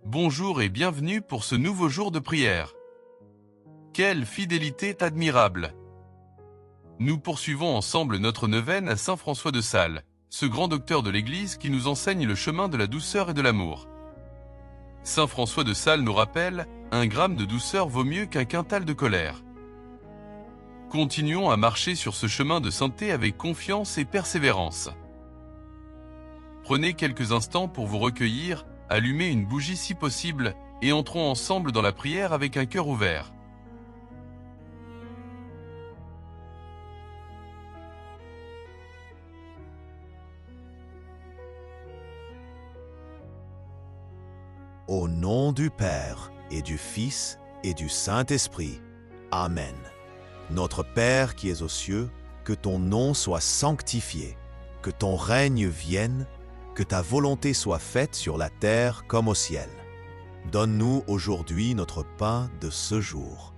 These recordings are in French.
Bonjour et bienvenue pour ce nouveau jour de prière. Quelle fidélité admirable! Nous poursuivons ensemble notre neuvaine à Saint François de Sales, ce grand docteur de l'Église qui nous enseigne le chemin de la douceur et de l'amour. Saint François de Sales nous rappelle, 1 gramme de douceur vaut mieux qu'un quintal de colère. Continuons à marcher sur ce chemin de sainteté avec confiance et persévérance. Prenez quelques instants pour vous recueillir, allumez une bougie si possible, et entrons ensemble dans la prière avec un cœur ouvert. Au nom du Père, et du Fils, et du Saint-Esprit. Amen. Notre Père qui es aux cieux, que ton nom soit sanctifié, que ton règne vienne, que ta volonté soit faite sur la terre comme au ciel. Donne-nous aujourd'hui notre pain de ce jour.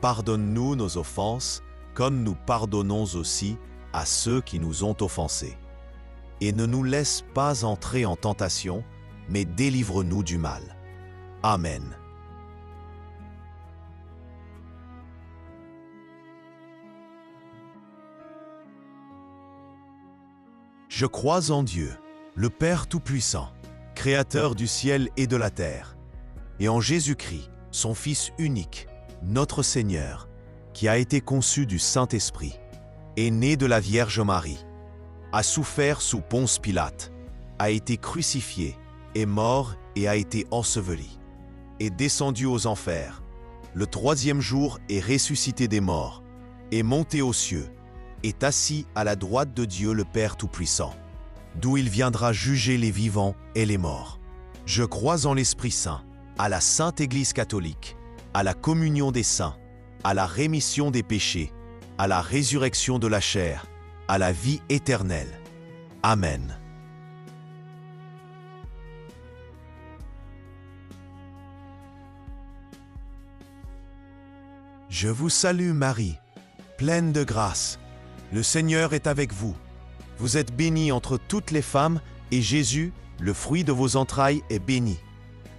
Pardonne-nous nos offenses, comme nous pardonnons aussi à ceux qui nous ont offensés. Et ne nous laisse pas entrer en tentation, mais délivre-nous du mal. Amen. Je crois en Dieu, le Père Tout-Puissant, Créateur du ciel et de la terre, et en Jésus-Christ, son Fils unique, notre Seigneur, qui a été conçu du Saint-Esprit, est né de la Vierge Marie, a souffert sous Ponce Pilate, a été crucifié, est mort et a été enseveli, est descendu aux enfers, le 3e jour est ressuscité des morts, est monté aux cieux, est assis à la droite de Dieu le Père Tout-Puissant, d'où il viendra juger les vivants et les morts. Je crois en l'Esprit Saint, à la Sainte Église catholique, à la communion des saints, à la rémission des péchés, à la résurrection de la chair, à la vie éternelle. Amen. Je vous salue Marie, pleine de grâce. Le Seigneur est avec vous. Vous êtes bénie entre toutes les femmes, et Jésus, le fruit de vos entrailles, est béni.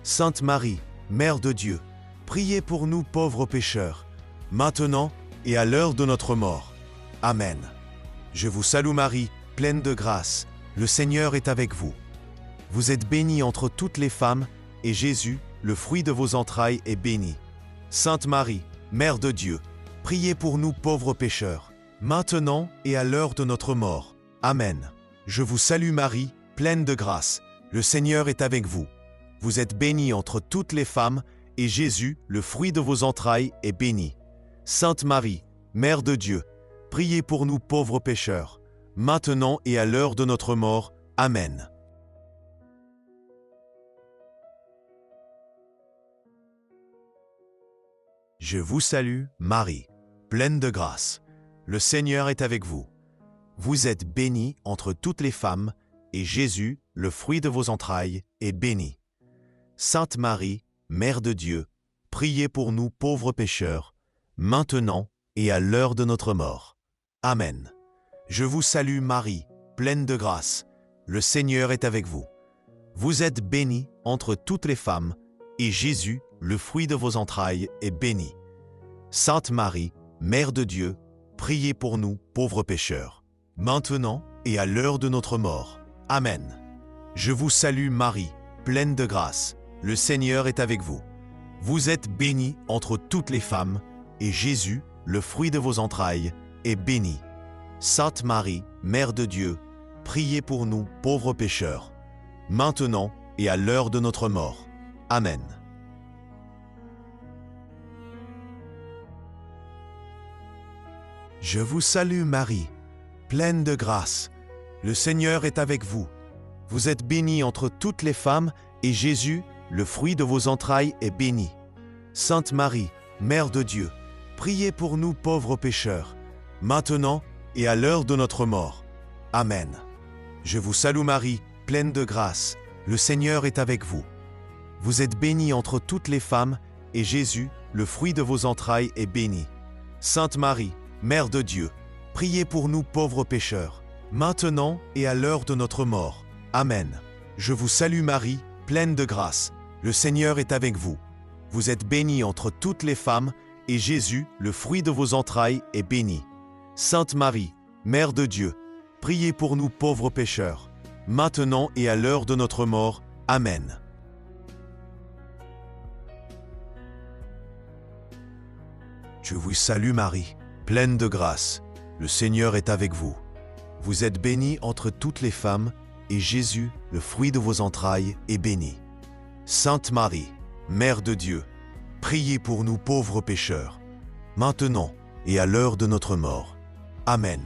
Sainte Marie, Mère de Dieu, priez pour nous pauvres pécheurs, maintenant et à l'heure de notre mort. Amen. Je vous salue Marie, pleine de grâce. Le Seigneur est avec vous. Vous êtes bénie entre toutes les femmes, et Jésus, le fruit de vos entrailles, est béni. Sainte Marie, Mère de Dieu, priez pour nous pauvres pécheurs, maintenant et à l'heure de notre mort. Amen. Je vous salue Marie, pleine de grâce. Le Seigneur est avec vous. Vous êtes bénie entre toutes les femmes, et Jésus, le fruit de vos entrailles, est béni. Sainte Marie, Mère de Dieu, priez pour nous pauvres pécheurs, maintenant et à l'heure de notre mort. Amen. Je vous salue, Marie, pleine de grâce. Le Seigneur est avec vous. Vous êtes bénie entre toutes les femmes, et Jésus, le fruit de vos entrailles, est béni. Sainte Marie, Mère de Dieu, priez pour nous pauvres pécheurs, maintenant et à l'heure de notre mort. Amen. Je vous salue Marie, pleine de grâce. Le Seigneur est avec vous. Vous êtes bénie entre toutes les femmes, et Jésus, le fruit de vos entrailles, est béni. Sainte Marie, Mère de Dieu, priez pour nous pauvres pécheurs, maintenant et à l'heure de notre mort. Amen. Je vous salue Marie, pleine de grâce. Le Seigneur est avec vous. Vous êtes bénie entre toutes les femmes, et Jésus, le fruit de vos entrailles, est béni. Sainte Marie, Mère de Dieu, priez pour nous pauvres pécheurs, maintenant et à l'heure de notre mort. Amen. Je vous salue Marie, pleine de grâce. Le Seigneur est avec vous. Vous êtes bénie entre toutes les femmes, et Jésus, le fruit de vos entrailles, est béni. Sainte Marie, Mère de Dieu, priez pour nous pauvres pécheurs, maintenant et à l'heure de notre mort. Amen. Je vous salue Marie, pleine de grâce. Le Seigneur est avec vous. Vous êtes bénie entre toutes les femmes, et Jésus, le fruit de vos entrailles, est béni. Sainte Marie, Mère de Dieu, priez pour nous pauvres pécheurs, maintenant et à l'heure de notre mort. Amen. Je vous salue Marie, pleine de grâce. le Seigneur est avec vous. Vous êtes bénie entre toutes les femmes, et Jésus, le fruit de vos entrailles, est béni. Sainte Marie, Mère de Dieu, priez pour nous pauvres pécheurs, maintenant et à l'heure de notre mort. Amen. Je vous salue Marie, pleine de grâce. Le Seigneur est avec vous. Vous êtes bénie entre toutes les femmes, et Jésus, le fruit de vos entrailles, est béni. Sainte Marie, Mère de Dieu, priez pour nous pauvres pécheurs, maintenant et à l'heure de notre mort. Amen.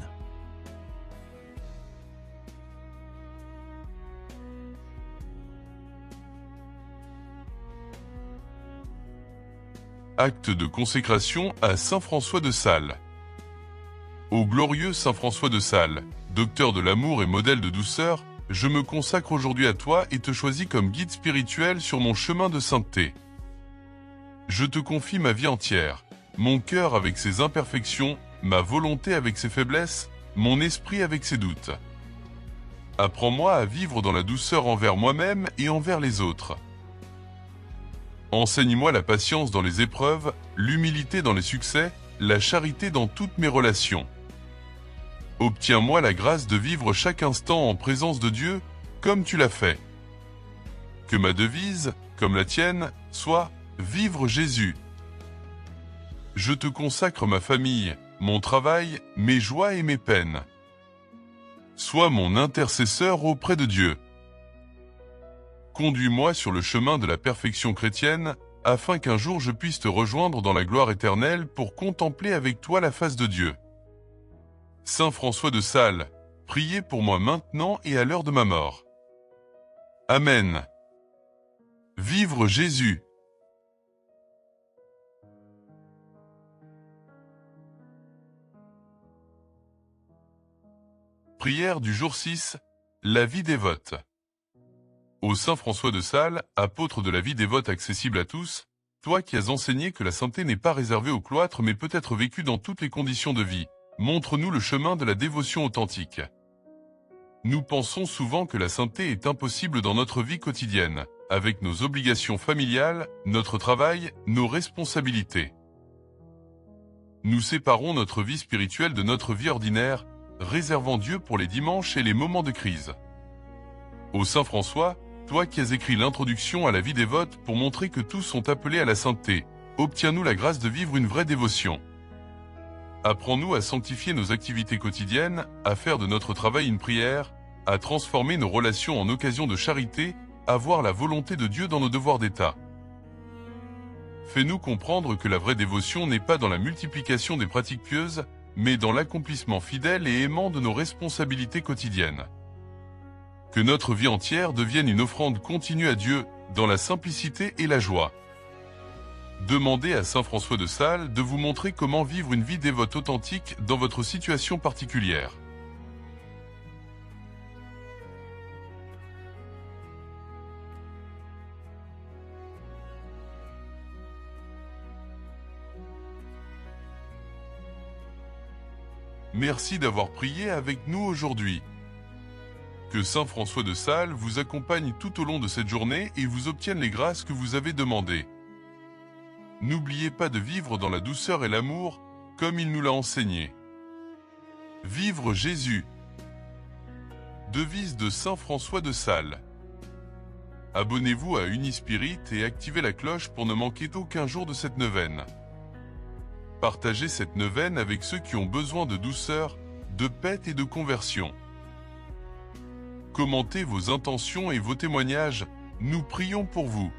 Acte de consécration à Saint François de Sales. Ô glorieux Saint François de Sales, docteur de l'amour et modèle de douceur, je me consacre aujourd'hui à toi et te choisis comme guide spirituel sur mon chemin de sainteté. Je te confie ma vie entière, mon cœur avec ses imperfections, ma volonté avec ses faiblesses, mon esprit avec ses doutes. Apprends-moi à vivre dans la douceur envers moi-même et envers les autres. Enseigne-moi la patience dans les épreuves, l'humilité dans les succès, la charité dans toutes mes relations. Obtiens-moi la grâce de vivre chaque instant en présence de Dieu, comme tu l'as fait. Que ma devise, comme la tienne, soit « Vivre Jésus ». Je te consacre ma famille, mon travail, mes joies et mes peines. Sois mon intercesseur auprès de Dieu. Conduis-moi sur le chemin de la perfection chrétienne, afin qu'un jour je puisse te rejoindre dans la gloire éternelle pour contempler avec toi la face de Dieu. Saint François de Sales, priez pour moi maintenant et à l'heure de ma mort. Amen. Vivre Jésus. Prière du jour 6, la vie dévote. Ô Saint François de Sales, apôtre de la vie dévote accessible à tous, toi qui as enseigné que la sainteté n'est pas réservée au cloître mais peut être vécue dans toutes les conditions de vie, montre-nous le chemin de la dévotion authentique. Nous pensons souvent que la sainteté est impossible dans notre vie quotidienne, avec nos obligations familiales, notre travail, nos responsabilités. Nous séparons notre vie spirituelle de notre vie ordinaire, réservant Dieu pour les dimanches et les moments de crise. Ô Saint François, toi qui as écrit l'introduction à la vie dévote pour montrer que tous sont appelés à la sainteté, obtiens-nous la grâce de vivre une vraie dévotion. Apprends-nous à sanctifier nos activités quotidiennes, à faire de notre travail une prière, à transformer nos relations en occasion de charité, à voir la volonté de Dieu dans nos devoirs d'État. Fais-nous comprendre que la vraie dévotion n'est pas dans la multiplication des pratiques pieuses, mais dans l'accomplissement fidèle et aimant de nos responsabilités quotidiennes. Que notre vie entière devienne une offrande continue à Dieu, dans la simplicité et la joie. Demandez à Saint François de Sales de vous montrer comment vivre une vie dévote authentique dans votre situation particulière. Merci d'avoir prié avec nous aujourd'hui. Que Saint François de Sales vous accompagne tout au long de cette journée et vous obtienne les grâces que vous avez demandées. N'oubliez pas de vivre dans la douceur et l'amour, comme il nous l'a enseigné. Vivre Jésus. Devise de Saint François de Sales. Abonnez-vous à Unispirit et activez la cloche pour ne manquer aucun jour de cette neuvaine. Partagez cette neuvaine avec ceux qui ont besoin de douceur, de paix et de conversion. Commentez vos intentions et vos témoignages, nous prions pour vous.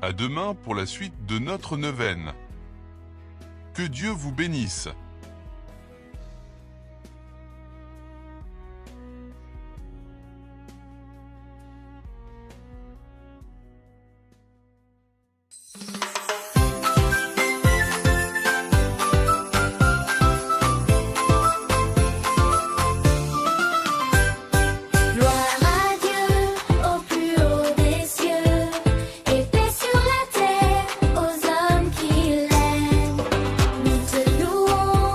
À demain pour la suite de notre neuvaine. Que Dieu vous bénisse. Nous te louons.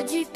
du